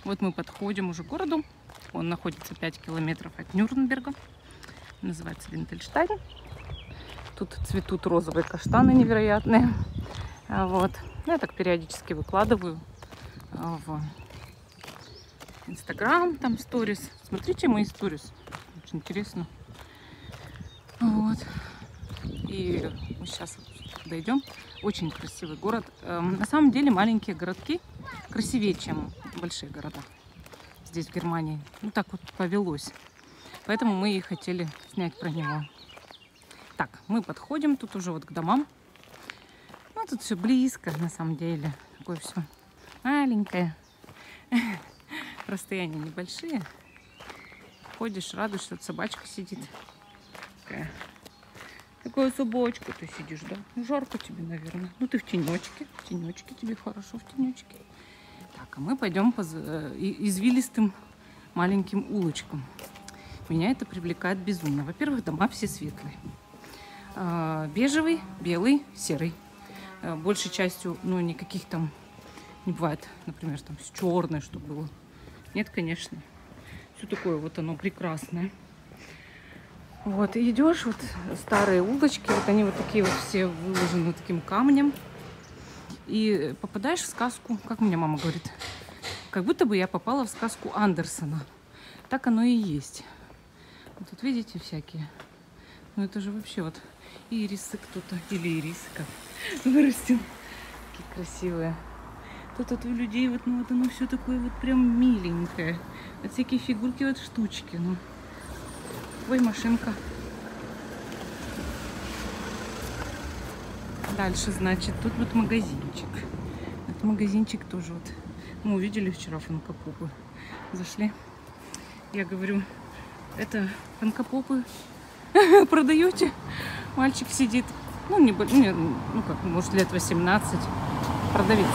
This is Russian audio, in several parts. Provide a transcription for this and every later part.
Вот мы подходим уже к городу. Он находится 5 километров от Нюрнберга. Называется Виндельштайн. Тут цветут розовые каштаны невероятные. Вот. Я так периодически выкладываю в Инстаграм, там сторис. Смотрите мои сторис. Очень интересно. Вот. И мы сейчас дойдем. Очень красивый город. На самом деле маленькие городки красивее, чем большие города. Здесь, в Германии. Ну так вот повелось. Поэтому мы и хотели снять про него. Так, мы подходим тут уже вот к домам. Ну, тут все близко, на самом деле. Такое все маленькое. Расстояния небольшие. Ходишь, радуешься, что собачка сидит. Такая собачка ты сидишь, да? Ну, жарко тебе, наверное. Ну, ты в тенечке. В тенечке тебе хорошо, в тенечке. Так, а мы пойдем по извилистым маленьким улочкам. Меня это привлекает безумно. Во-первых, дома все светлые. Бежевый, белый, серый. Большей частью, ну, никаких там не бывает, например, там с черной, что было. Нет, конечно. Все такое вот оно прекрасное. Вот, и идешь, вот старые улочки, вот они вот такие вот все выложены таким камнем. И попадаешь в сказку, как мне мама говорит, как будто бы я попала в сказку Андерсона. Так оно и есть. Вот тут видите всякие. Ну это же вообще вот ирисы кто-то, или ирисы как вырастил. Такие красивые. Тут вот у людей вот, ну вот оно все такое вот прям миленькое. Вот всякие фигурки, вот штучки, ну. Ой, машинка. Дальше, значит, тут вот магазинчик. Этот магазинчик тоже вот. Мы увидели вчера фанкопопы. Зашли. Я говорю, это фанкопопы продаете? Мальчик сидит. Ну, ну как, может, лет 18. Продавец.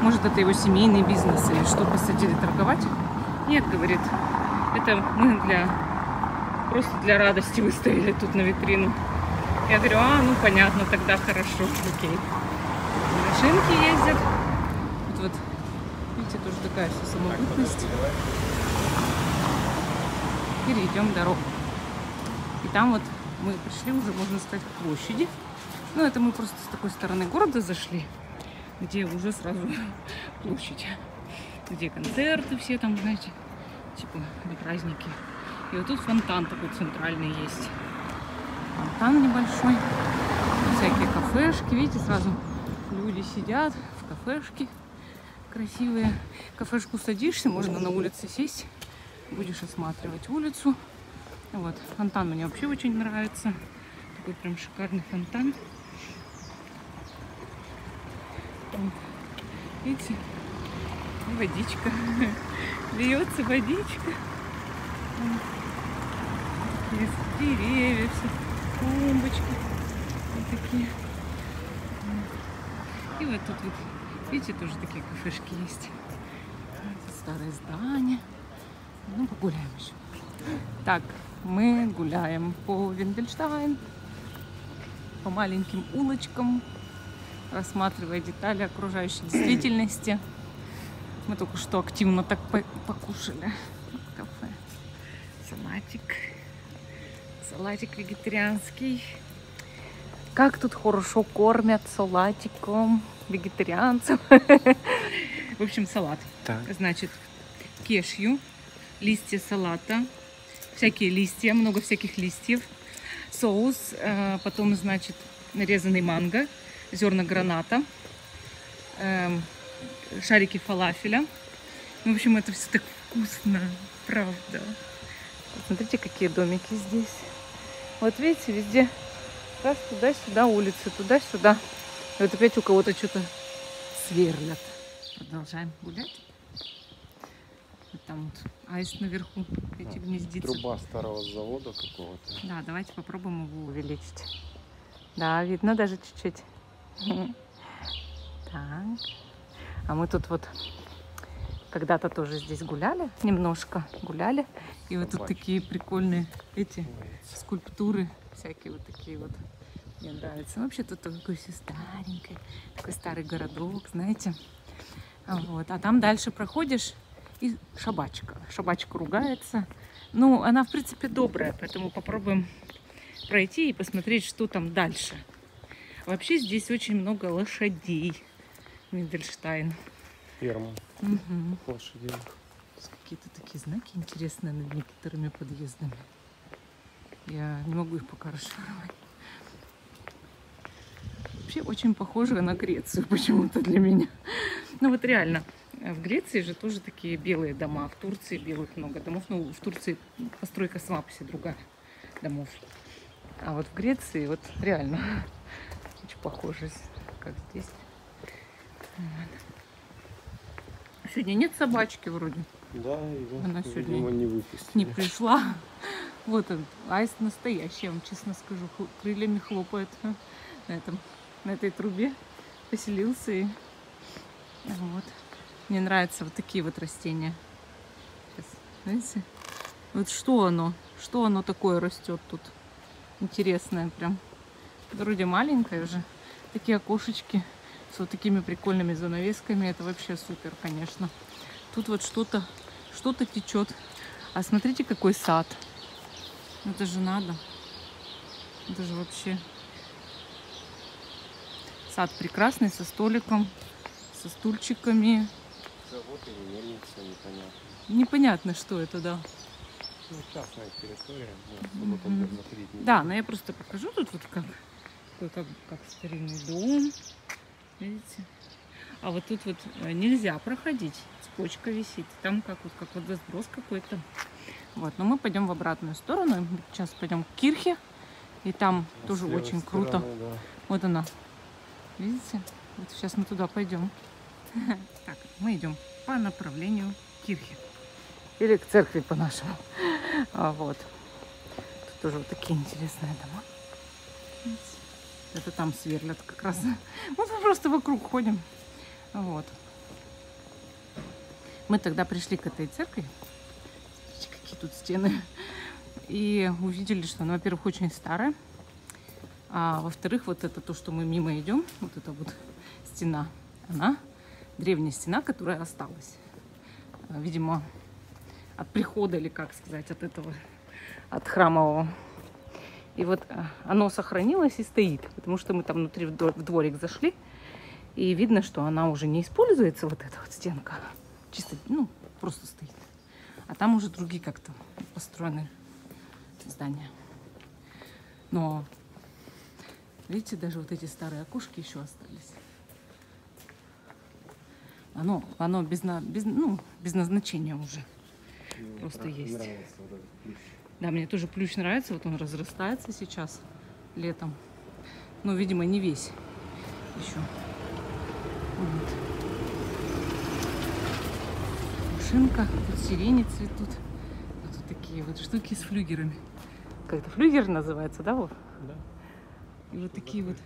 Может, это его семейный бизнес или что, посадили торговать? Нет, говорит, это мы просто для радости выставили тут на витрину. Я говорю, ну понятно, тогда хорошо, окей. Машинки ездят. Вот, видите, тоже такая вся самобытность. Перейдем дорогу. И там вот мы пришли уже, можно сказать, к площади. Ну, это мы просто с такой стороны города зашли, где уже сразу площадь. Где концерты все там, знаете, типа на праздники. И вот тут фонтан такой центральный есть. Фонтан небольшой. Всякие кафешки. Видите, сразу люди сидят в кафешке. Красивые. В кафешку садишься, можно на улице сесть. Будешь осматривать улицу. Вот. Фонтан мне вообще очень нравится. Такой прям шикарный фонтан. Там, видите, водичка. Льется водичка. Деревья, все, клумбочки. Вот такие. И вот тут вот, видите, тоже такие кафешки есть. Вот старые здания. Ну, погуляем еще. Так, мы гуляем по Виндельштайн, по маленьким улочкам, рассматривая детали окружающей действительности. Мы только что активно так покушали в кафе. Салатик. Салатик вегетарианский. Как тут хорошо кормят салатиком вегетарианцев. В общем, салат. Так. Значит, кешью, листья салата, всякие листья, много всяких листьев, соус, потом, значит, нарезанный манго, зерна граната, шарики фалафеля. В общем, это все так вкусно, правда. Смотрите, какие домики здесь. Вот видите, везде раз туда-сюда улицы, туда-сюда. И вот опять у кого-то что-то сверлят. Продолжаем гулять. Вот там вот аист наверху, эти гнездится. Труба старого завода какого-то. Да, давайте попробуем его увеличить. Да, видно даже чуть-чуть. Так. А мы тут вот когда-то тоже здесь гуляли, немножко гуляли. И вот тут такие прикольные эти скульптуры, всякие вот такие вот. Мне нравится. Вообще тут такой все старенький, такой старый городок, знаете. Вот. А там дальше проходишь, и шабачка. Шабачка ругается. Ну, она, в принципе, добрая, поэтому попробуем пройти и посмотреть, что там дальше. Вообще здесь очень много лошадей. Миндельштайн. Ферма Угу. лошадей. Какие-то такие знаки интересные над некоторыми подъездами. Я не могу их пока расшифровать. Вообще очень похоже на Грецию почему-то для меня. Ну вот реально, в Греции же тоже такие белые дома. В Турции белых много домов. Ну, в Турции постройка сама по себе другая домов. А вот в Греции вот реально очень похоже, как здесь. Вот. Сегодня нет собачки вроде. Да, его, Она сегодня видимо, не выпустили. не пришла. Вот он, аист настоящий, я вам честно скажу, крыльями хлопает на этой трубе. Поселился и вот. Мне нравятся вот такие вот растения. Сейчас, знаете, вот что оно такое растет тут. Интересное прям. Вроде маленькое уже. Такие окошечки с вот такими прикольными занавесками. Это вообще супер, конечно. Тут вот что-то течет. А смотрите, какой сад. Это же надо. Это же вообще сад прекрасный, со столиком, со стульчиками. Завод или мельница, непонятно. Непонятно, что это, да. Ну, частная территория, но особо там заходить не Да, буду. но я просто покажу тут вот как старинный дом. Видите? А вот тут вот нельзя проходить. Цепочка висит. Там как водосброс какой-то. Вот, но мы пойдем в обратную сторону. Сейчас пойдем к Кирхе. И там А тоже с левой очень стороны, круто. да. Вот она. Видите? Вот сейчас мы туда пойдем. Так, мы идем по направлению к Кирхе. Или к церкви по-нашему. Вот. Тут тоже вот такие интересные дома. Видите? Это там сверлят как раз. Мы просто вокруг ходим. Вот. Мы тогда пришли к этой церкви. Смотрите, какие тут стены. И увидели, что она, во-первых, очень старая. А во-вторых, вот это то, что мы мимо идем, вот эта вот стена, она древняя стена, которая осталась. Видимо, от прихода, или как сказать, от этого, от храмового. И вот оно сохранилось и стоит, потому что мы там внутри в дворик зашли, и видно, что она уже не используется, вот эта вот стенка. Чисто, ну, просто стоит. А там уже другие как-то построены здания. Но, видите, даже вот эти старые окошки еще остались. Оно без назначения уже. Мне Просто есть. нравится вот этот плющ. Да, мне тоже плющ нравится. Вот он разрастается сейчас летом. Но, видимо, не весь еще. Вот. Машинка. Тут сирени цветут. А тут такие вот штуки с флюгерами. Как это флюгер называется, да, Вов? Да. И вот такие вот.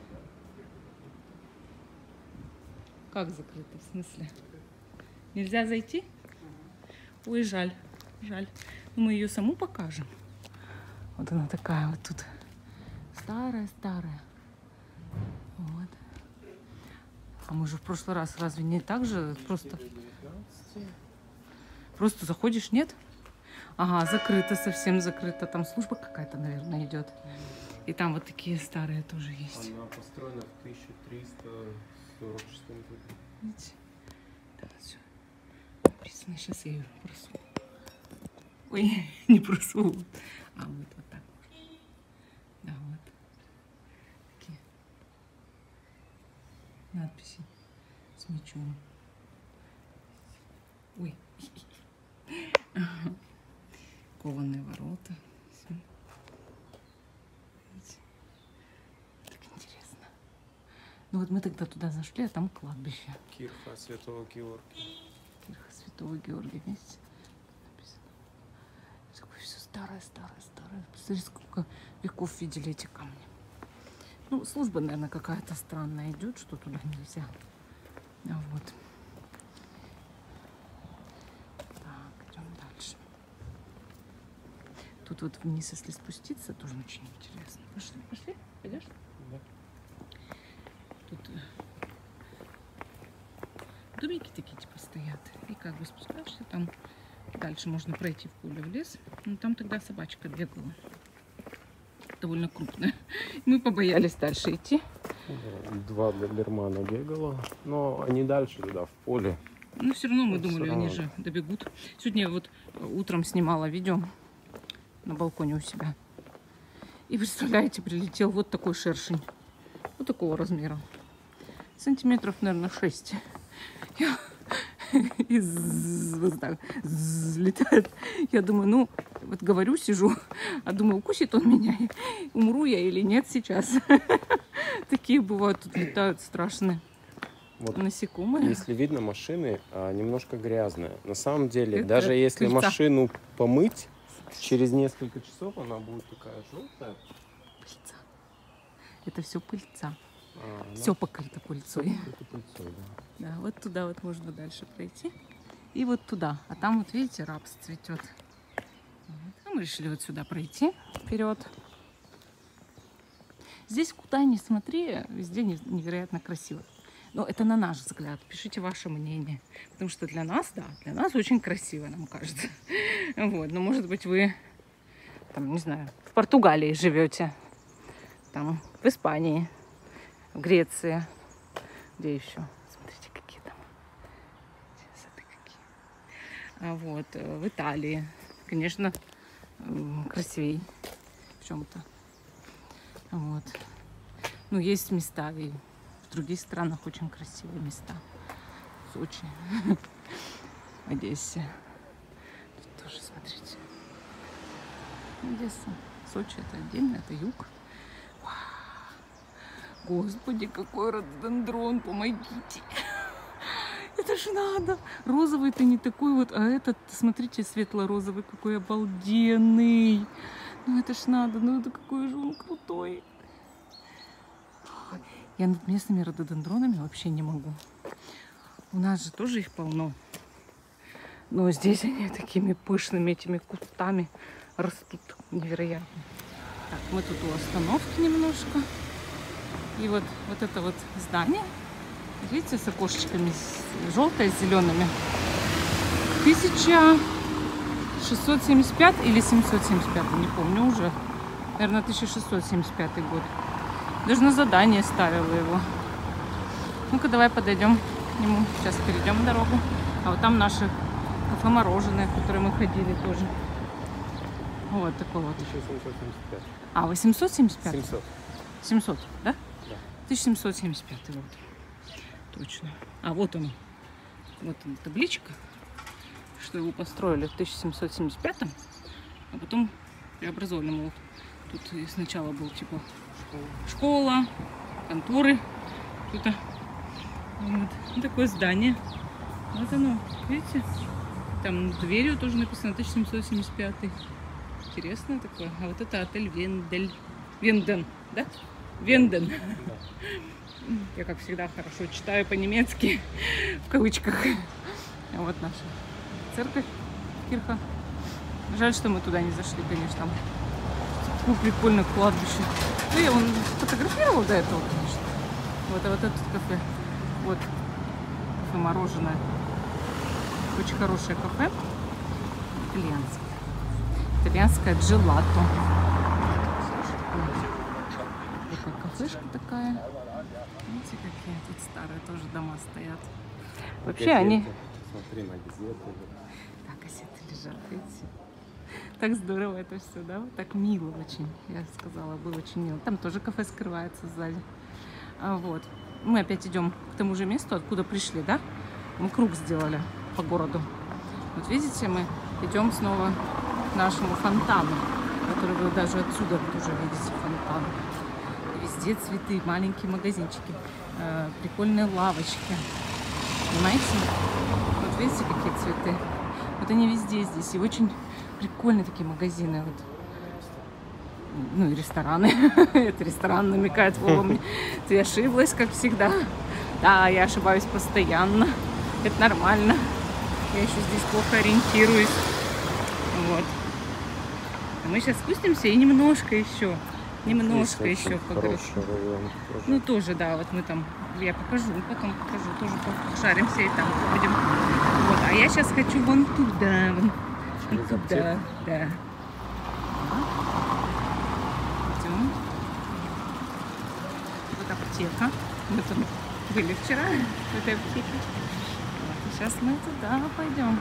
Как закрыто, в смысле? Нельзя зайти? Ой, жаль, жаль. Но мы ее саму покажем. Вот она такая вот тут. Старая-старая. Вот. А мы же в прошлый раз разве не так же? Просто заходишь, нет? Ага, закрыто, совсем закрыто. Там служба какая-то, наверное, идет. И там вот такие старые тоже есть. Она построена в 1346 году. Видите? Да, все. Написано, сейчас я ее просуну. Ой, не просуну. А вот так. Да, вот. Такие надписи с мечом. Ой. Кованые ворота. Всё. Видите? Так интересно. Ну вот мы тогда туда зашли, а там кладбище. Кирха Святого Георгия. Кирха Святого Георгия, видите? Написано. Такое все старое. Посмотрите, сколько веков видели эти камни. Ну, служба, наверное, какая-то странная идет, что туда нельзя. А вот. Так, идем дальше. Тут вот вниз, если спуститься, тоже очень интересно. Пошли? Пойдешь? Да. Тут домики такие типа стоят. И как бы спускаешься там. Дальше можно пройти в поле, в лес. Но там тогда собачка бегала. Довольно крупная. Мы побоялись дальше идти. Два добермана бегало. Но они дальше туда, в поле. Но все равно мы Ну, думали, всё они равно. же добегут. Сегодня вот утром снимала видео на балконе у себя. И представляете, прилетел вот такой шершень. Вот такого размера. Сантиметров, наверное, 6. И вот так летает. Я думаю, ну, вот говорю, сижу, а думаю, укусит он меня, умру я или нет сейчас. Такие бывают, тут летают страшные Вот. насекомые. Если видно, машины немножко грязные. На самом деле, Это даже если пыльца. машину помыть, через несколько часов она будет такая желтая. Пыльца. Это все пыльца. Она Все покрыто пыльцой. покрыта пыльцой, да. Да, вот туда вот можно дальше пройти. И вот туда. А там вот видите, рапс цветет. Вот. А мы решили вот сюда пройти вперед. Здесь куда ни смотри, везде невероятно красиво. Но это на наш взгляд. Пишите ваше мнение. Потому что для нас, да, для нас очень красиво, нам кажется. Вот. Но может быть вы, там, не знаю, в Португалии живете. Там, в Испании, в Греции. Где еще? Смотрите, какие там сады какие. А вот, в Италии. Конечно, красивей в чем-то. Вот. Ну, есть места и в других странах очень красивые места. В Сочи, в Одессе. Тут тоже, смотрите. Одесса. Сочи это отдельно, это юг. Господи, какой рододендрон, помогите. Это ж надо. Розовый-то не такой вот, а этот, смотрите, светло-розовый, какой обалденный. Ну это ж надо, ну это какой же он крутой. Я над местными рододендронами вообще не могу. У нас же тоже их полно. Но здесь они такими пышными этими кустами растут. Невероятно. Так, мы тут у остановки немножко. И вот это вот здание, видите, с окошечками желтое с зелеными. 1675 или 775, не помню уже. Наверное, 1675 год. Даже на задание ставила его. Ну-ка, давай подойдем к нему. Сейчас перейдем дорогу. А вот там наши кафе-мороженое, в которое мы ходили тоже. Вот такой вот. 1775. А, 875? 700. 700, да? Да. 1775 год. Точно. А вот он. Вот он, табличка, что его построили в 1775, а потом преобразовали. Мол, тут и сначала был типа школа, конторы. Тут вот такое здание. Вот оно, видите? Там дверью тоже написано 1775. Интересно такое. А вот это отель Венден, да? Венден. Да. Я, как всегда, хорошо читаю по-немецки, в кавычках. А вот наша церковь, кирха. Жаль, что мы туда не зашли, конечно. Там такое прикольное кладбище. Ну, я вон фотографировала до этого, конечно. Вот, а вот это кафе. Вот, кафе-мороженое. Очень хорошее кафе. Итальянское. Итальянское джелато. Такая кафешка такая. Видите, какие тут старые тоже дома стоят. Вообще Газеты. они... Смотри на газеты. Так, газеты лежат, видите? Так здорово это все, да? Вот так мило очень, я сказала, было очень мило. Там тоже кафе скрывается сзади. Вот. Мы опять идем к тому же месту, откуда пришли, да? Мы круг сделали по городу. Вот видите, мы идем снова к нашему фонтану, который вы даже отсюда тоже видите, фонтан. Везде цветы, маленькие магазинчики, прикольные лавочки. Понимаете? Вот видите, какие цветы? Вот они везде здесь. И очень прикольные такие магазины. Вот. Ну и рестораны. Это ресторан намекает, Вова, ты ошиблась, как всегда. Да, я ошибаюсь постоянно. Это нормально. Я еще здесь плохо ориентируюсь. Вот. А мы сейчас спустимся и немножко еще по городу. Ну, тоже, да, вот мы там Я покажу, потом покажу. Тоже шаримся и там будем. Вот. А я сейчас хочу вон туда. Вон туда. Да. Идем. Вот аптека. Мы там были вчера в этой аптеке. Вот. Сейчас мы туда пойдем.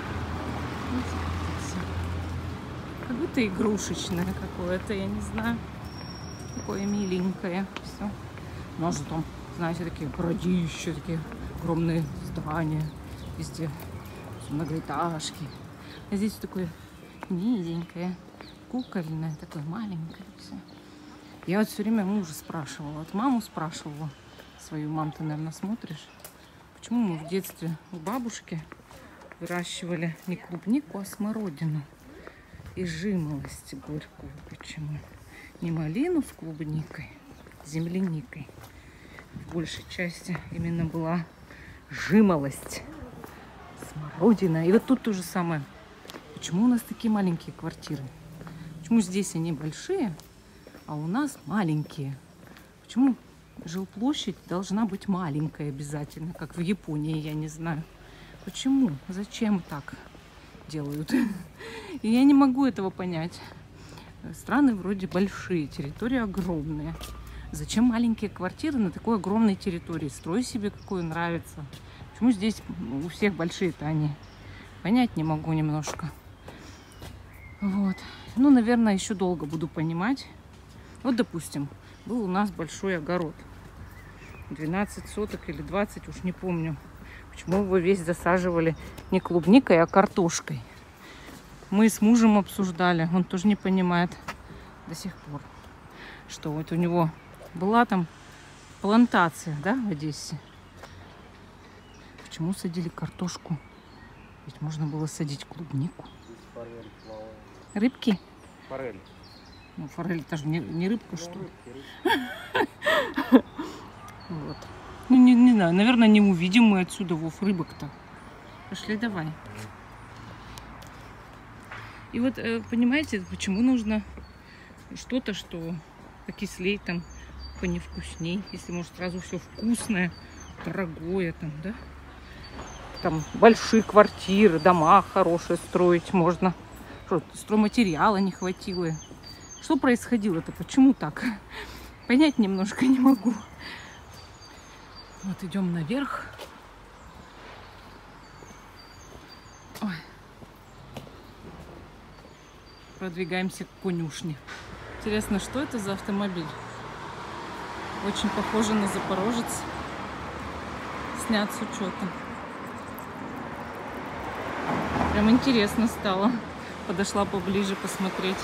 Как будто игрушечное какое-то, я не знаю. Такое миленькое. Все. У нас же там, знаете, такие городища, такие огромные здания. Везде многоэтажки. А здесь такое низенькое, кукольное, такое маленькое. Все. Я вот все время мужа спрашивала, вот маму спрашивала, свою маму ты, наверное, смотришь, почему мы в детстве у бабушки выращивали не клубнику, а смородину и жимолость горькую. Почему? Не малину с клубникой, земляникой. В большей части именно была жимолость, смородина. И вот тут то же самое. Почему у нас такие маленькие квартиры? Почему здесь они большие, а у нас маленькие? Почему жилплощадь должна быть маленькая обязательно, как в Японии, я не знаю. Почему? Зачем так делают? И я не могу этого понять. Страны вроде большие, территории огромные. Зачем маленькие квартиры на такой огромной территории? Строй себе, какую нравится. Почему здесь у всех большие-то они? Понять не могу немножко. Вот. Ну, наверное, еще долго буду понимать. Вот, допустим, был у нас большой огород. 12 соток или 20, уж не помню. Почему его весь засаживали не клубникой, а картошкой? Мы с мужем обсуждали, он тоже не понимает до сих пор, что вот у него была там плантация, да, в Одессе. Почему садили картошку? Ведь можно было садить клубнику. Рыбки? Форель. Ну, форель это же не рыбка, что ли? Вот. Ну, не знаю, наверное, не увидим мы отсюда, Вов, рыбок-то. Пошли, давай. И вот, понимаете, почему нужно что-то, что покислей там, поневкусней, если может сразу все вкусное, дорогое там, да? Там большие квартиры, дома хорошие строить можно. Что, стройматериала не хватило. Что происходило-то? Почему так? Понять немножко не могу. Вот идем наверх. Ой. Продвигаемся к конюшне. Интересно, что это за автомобиль? Очень похоже на Запорожец. Снят с учетом. Прям интересно стало. Подошла поближе посмотреть.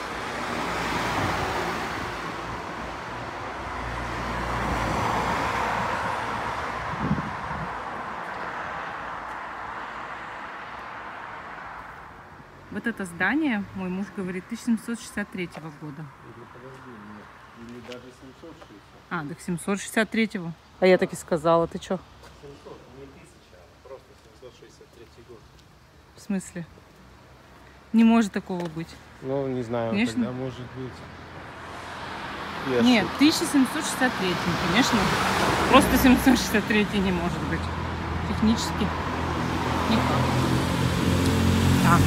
Вот это здание, мой муж говорит, 1763 года. Или даже 760. А, так 763-го. А я так и сказала, ты чё? 700, не 1000, а просто 763 год. В смысле? Не может такого быть. Ну, не знаю, конечно. тогда может быть. Нет, 1763, конечно. Просто 763 не может быть. Технически никак. Так.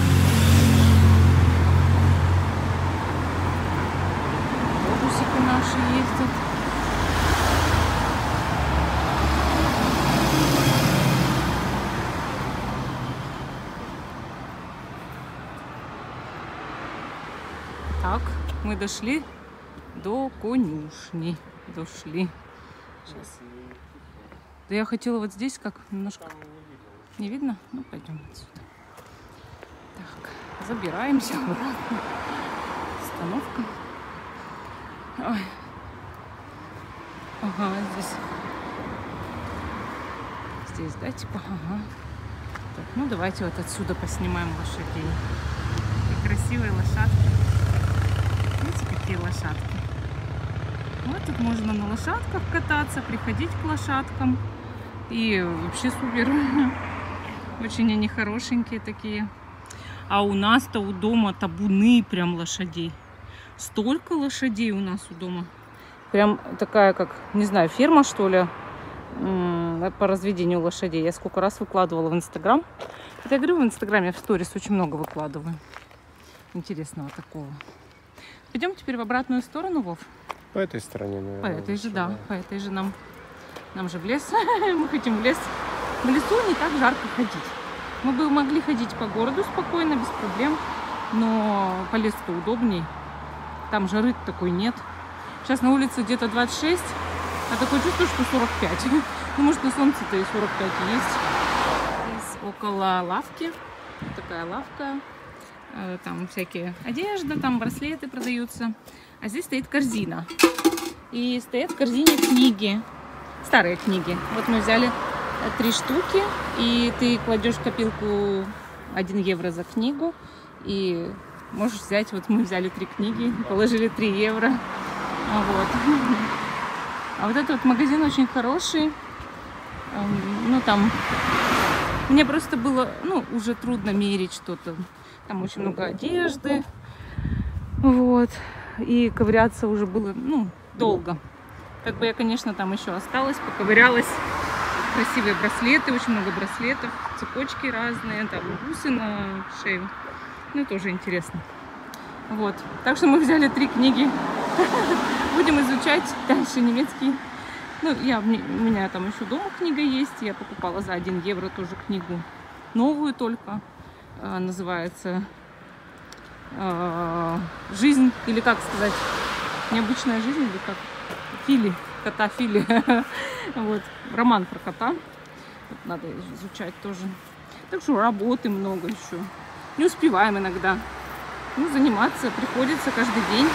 Автобусики наши ездят. Так, мы дошли до конюшни. Дошли. Сейчас. Да я хотела вот здесь как немножко... Не видно? Ну, пойдем отсюда. Так, забираемся обратно. Остановка. Ой. Ага, здесь, да, типа, ага. Так, ну давайте вот отсюда поснимаем лошадей. И красивые лошадки. Видите, какие лошадки? Вот тут можно на лошадках кататься, приходить к лошадкам. И вообще супер. Очень они хорошенькие такие. А у нас-то у дома табуны прям лошадей. Столько лошадей у нас у дома. Прям такая, как, не знаю, ферма, что ли, по разведению лошадей. Я сколько раз выкладывала в Инстаграм. Это я говорю, в Инстаграме, в сторис очень много выкладываю. Интересного такого. Пойдем теперь в обратную сторону, Вов? По этой стороне, наверное. По этой же, лучше, да. По этой же нам же в лес. Мы хотим в лес. В лесу не так жарко ходить. Мы бы могли ходить по городу спокойно, без проблем. Но по лесу-то удобней. Там жары такой нет. Сейчас на улице где-то 26, а такое чувство, что 45. Ну, может, на солнце-то и 45 есть. Здесь около лавки. Вот такая лавка. Там всякие одежда, там браслеты продаются. А здесь стоит корзина. И стоят в корзине книги. Старые книги. Вот мы взяли 3 штуки. И ты кладешь в копилку 1 евро за книгу. И можешь взять, вот мы взяли 3 книги, положили 3 евро. Вот. А вот этот вот магазин очень хороший. Ну, там мне просто было, ну, уже трудно мерить что-то. Там очень много одежды. Вот. И ковыряться уже было, ну, долго. Как бы я, конечно, там еще осталась, поковырялась. Красивые браслеты, очень много браслетов, цепочки разные, там бусы на шею. Ну, тоже интересно. Вот. Так что мы взяли 3 книги. Будем изучать дальше немецкий. Ну, у меня там еще дома книга есть. Я покупала за 1 евро тоже книгу. Новую только. Называется «Жизнь», или как сказать, необычная жизнь, или как? Фили. Кота Фили. Вот. Роман про кота. Вот надо изучать тоже. Так что работы много еще. Не успеваем иногда. Ну, заниматься приходится каждый день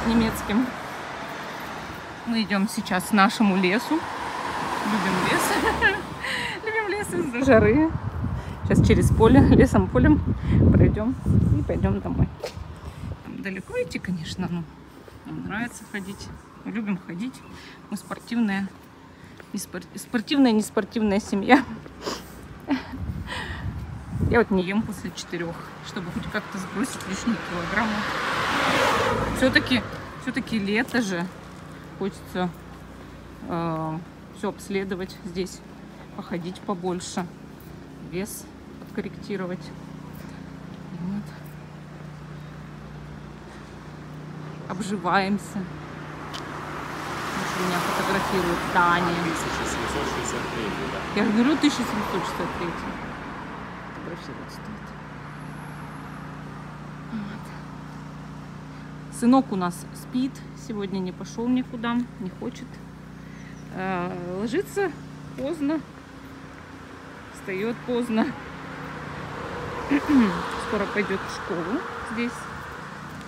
немецким. Мы идем сейчас к нашему лесу. Любим лес. Любим лес из-за жары. Сейчас через поле, лесом, полем пройдем и пойдем домой. Там далеко идти, конечно, но нам нравится ходить. Мы любим ходить. Мы спортивная, неспортивная семья. Я вот не ем после 4, чтобы хоть как-то сбросить лишние килограммы. Все-таки лето же. Хочется все обследовать здесь, походить побольше, вес подкорректировать. Вот. Обживаемся. Меня фотографирует Таня. 1763, да. Я говорю, 1763. Фотографировать стоит. Вот. Сынок у нас спит. Сегодня не пошел никуда, не хочет. Ложится поздно. Встает поздно. Скоро пойдет в школу здесь.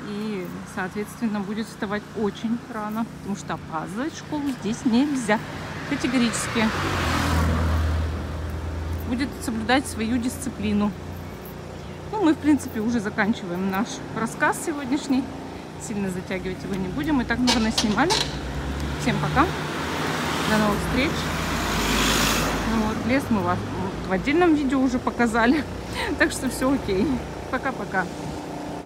И, соответственно, будет вставать очень рано, потому что опаздывать в школу здесь нельзя. Категорически. Будет соблюдать свою дисциплину. Ну, мы, в принципе, уже заканчиваем наш рассказ сегодняшний. Сильно затягивать его не будем. Мы так много наснимали. Всем пока. До новых встреч. Ну, вот, лес мы вам в отдельном видео уже показали. Так что все окей. Пока-пока.